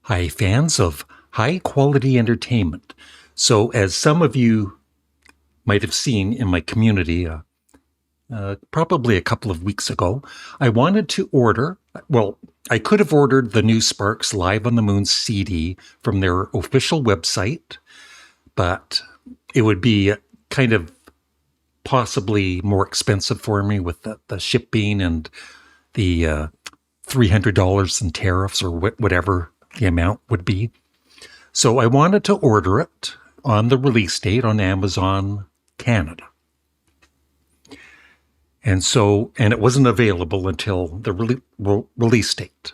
Hi, fans of high-quality entertainment. So, as some of you might have seen in my community probably a couple of weeks ago, I wanted to order, well, I could have ordered the new Sparks Live on the Moon CD from their official website, but it would be kind of possibly more expensive for me with the shipping and the $300 in tariffs or whatever the amount would be. So I wanted to order it on the release date on Amazon Canada. And it wasn't available until the release date,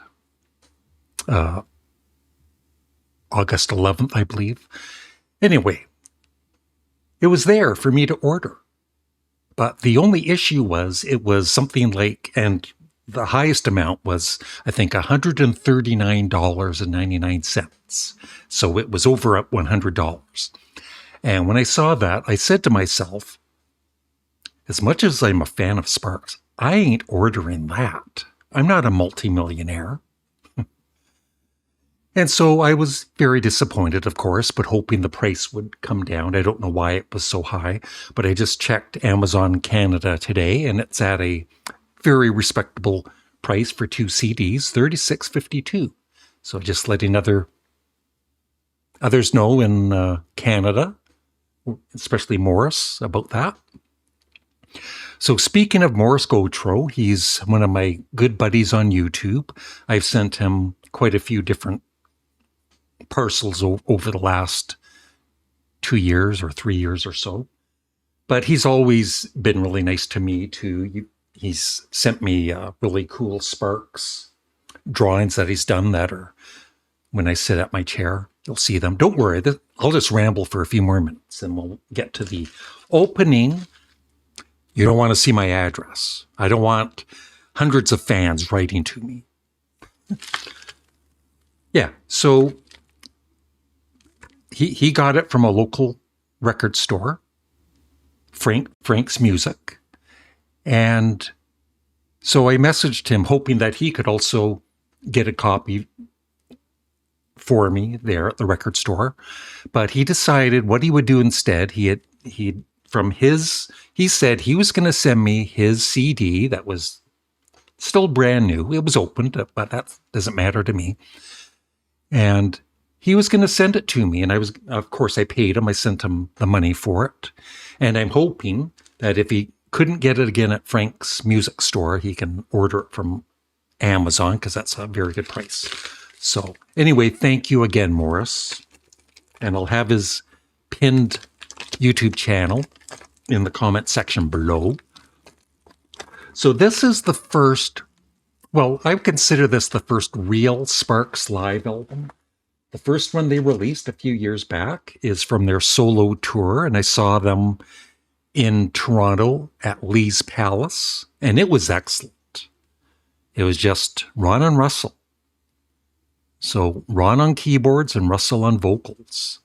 August 11th, I believe. Anyway, it was there for me to order. But the only issue was it was something like, and the highest amount was, I think, $139.99. So it was over at $100. And when I saw that, I said to myself, as much as I'm a fan of Sparks, I ain't ordering that. I'm not a multimillionaire. And so I was very disappointed, of course, but hoping the price would come down. I don't know why it was so high, but I just checked Amazon Canada today, and it's at a very respectable price for 2 CDs, $36.52. So just letting others know in Canada, especially Morris, about that. So speaking of Morris Gautreaux, he's one of my good buddies on YouTube. I've sent him quite a few different parcels over the last 2 years or 3 years or so. But he's always been really nice to me too. He's sent me really cool Sparks drawings that he's done that are, when I sit at my chair, you'll see them. Don't worry, I'll just ramble for a few more minutes and we'll get to the opening. You don't want to see my address. I don't want hundreds of fans writing to me. Yeah, so he got it from a local record store, Frank's Music. And so I messaged him hoping that he could also get a copy for me there at the record store. But he decided what he would do instead. He said he was going to send me his CD that was still brand new. It was opened, but that doesn't matter to me. And he was going to send it to me. And of course, I paid him. I sent him the money for it. And I'm hoping that if he couldn't get it again at Frank's Music Store, he can order it from Amazon because that's a very good price. So anyway, thank you again, Morris. And I'll have his pinned YouTube channel in the comment section below. So this is the first, well, I consider this the first real Sparks live album. The first one they released a few years back is from their solo tour, and I saw them in Toronto at Lee's Palace, and it was excellent. It was just Ron and Russell. So Ron on keyboards and Russell on vocals.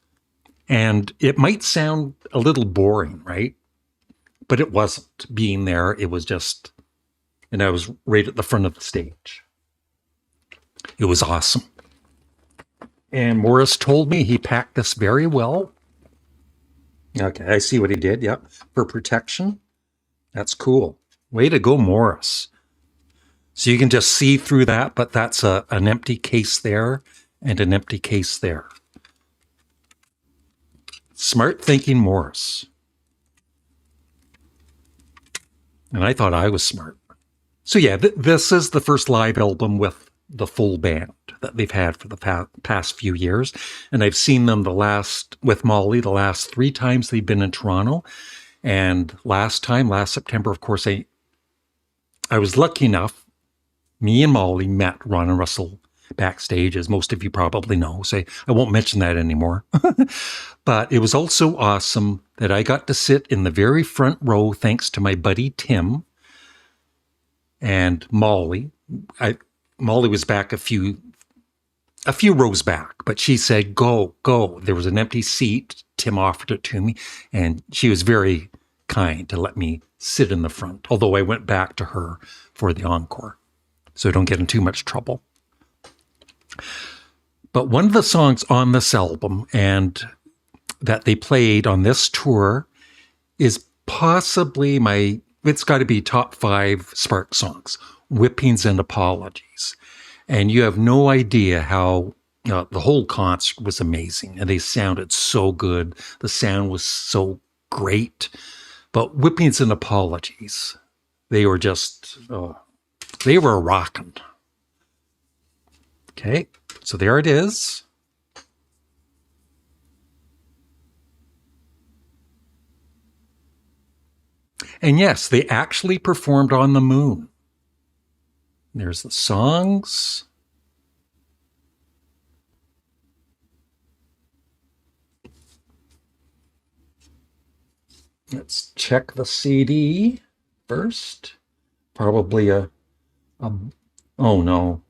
And it might sound a little boring, right? But it wasn't. Being there, it was just, and I was right at the front of the stage. It was awesome. And Morris told me he packed this very well. Okay, I see what he did. Yep, for protection. That's cool. Way to go, Morris. So you can just see through that, but that's an empty case there and an empty case there. Smart thinking, Morris. And I thought I was smart. So yeah, this is the first live album with the full band that they've had for the past few years. And I've seen them with Molly, the last 3 times they've been in Toronto. And last September, of course, I was lucky enough, me and Molly met Ron and Russell backstage, as most of you probably know. So I won't mention that anymore. But it was also awesome that I got to sit in the very front row thanks to my buddy Tim and Molly. Molly was back a few rows back, but she said, go. There was an empty seat. Tim offered it to me, and she was very kind to let me sit in the front, although I went back to her for the encore, so I don't get in too much trouble. But one of the songs on this album and that they played on this tour is possibly it's got to be top 5 Spark songs, Whippings and Apologies. And you have no idea how the whole concert was amazing and they sounded so good. The sound was so great. But Whippings and Apologies, they were just, they were rocking. Okay, so there it is. And yes, they actually performed on the moon. There's the songs. Let's check the CD first. Probably a oh no.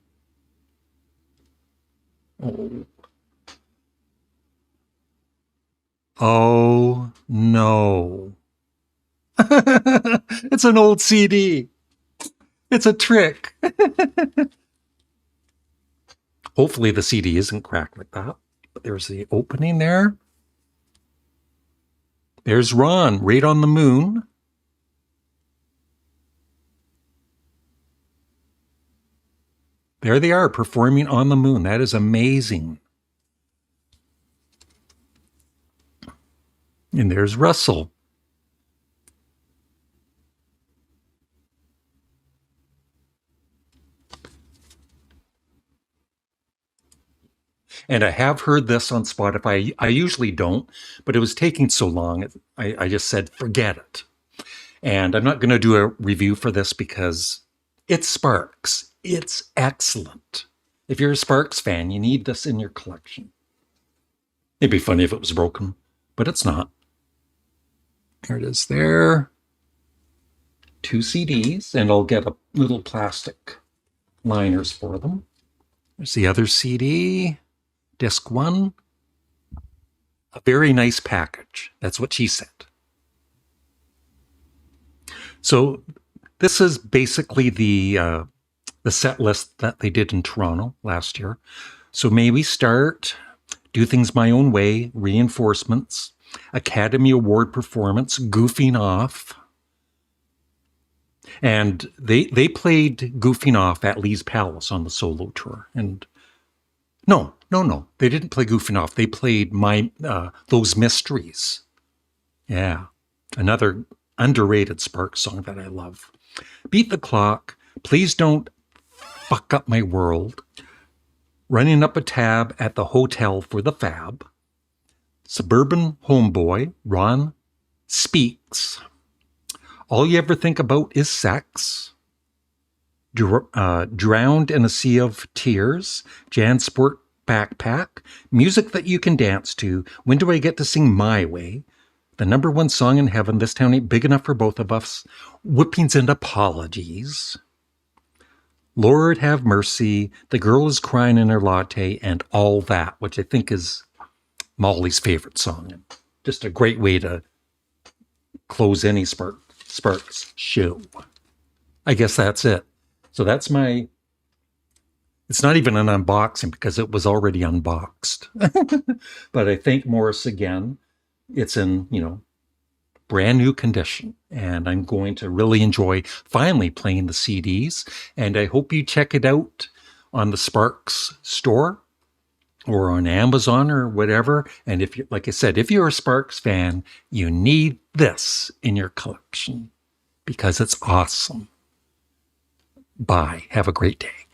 Oh. Oh no. It's an old CD. It's a trick. Hopefully the CD isn't cracked like that. But there's the opening there. There's Ron, right on the moon. There they are, performing on the moon. That is amazing. And there's Russell. And I have heard this on Spotify. I usually don't, but it was taking so long. I just said, forget it. And I'm not going to do a review for this because it's Sparks. It's excellent. If you're a Sparks fan, you need this in your collection. It'd be funny if it was broken, but it's not. There it is there. 2 CDs, and I'll get a little plastic liners for them. There's the other CD. Disc 1, a very nice package. That's what she said. So this is basically the set list that they did in Toronto last year. So may we start, Do Things My Own Way, Reinforcements, Academy Award Performance, Goofing Off. And they played Goofing Off at Lee's Palace on the solo tour. And No. They didn't play Goofing Off. They played Those Mysteries. Yeah. Another underrated Sparks song that I love. Beat the Clock. Please Don't Fuck Up My World. Running Up a Tab at the Hotel for the Fab. Suburban Homeboy. Ron Speaks. All You Ever Think About Is Sex. Drowned in a Sea of Tears, Jansport Backpack, Music That You Can Dance To, When Do I Get to Sing My Way, the #1 song in heaven, This Town Ain't Big Enough for Both of Us, Whippings and Apologies, Lord Have Mercy, The Girl Is Crying in Her Latte, and All That, which I think is Molly's favorite song. And just a great way to close any Sparks show. I guess that's it. So that's it's not even an unboxing because it was already unboxed. But I thank Morris again. It's in, brand new condition. And I'm going to really enjoy finally playing the CDs. And I hope you check it out on the Sparks store or on Amazon or whatever. And if like I said, if you're a Sparks fan, you need this in your collection because it's awesome. Bye. Have a great day.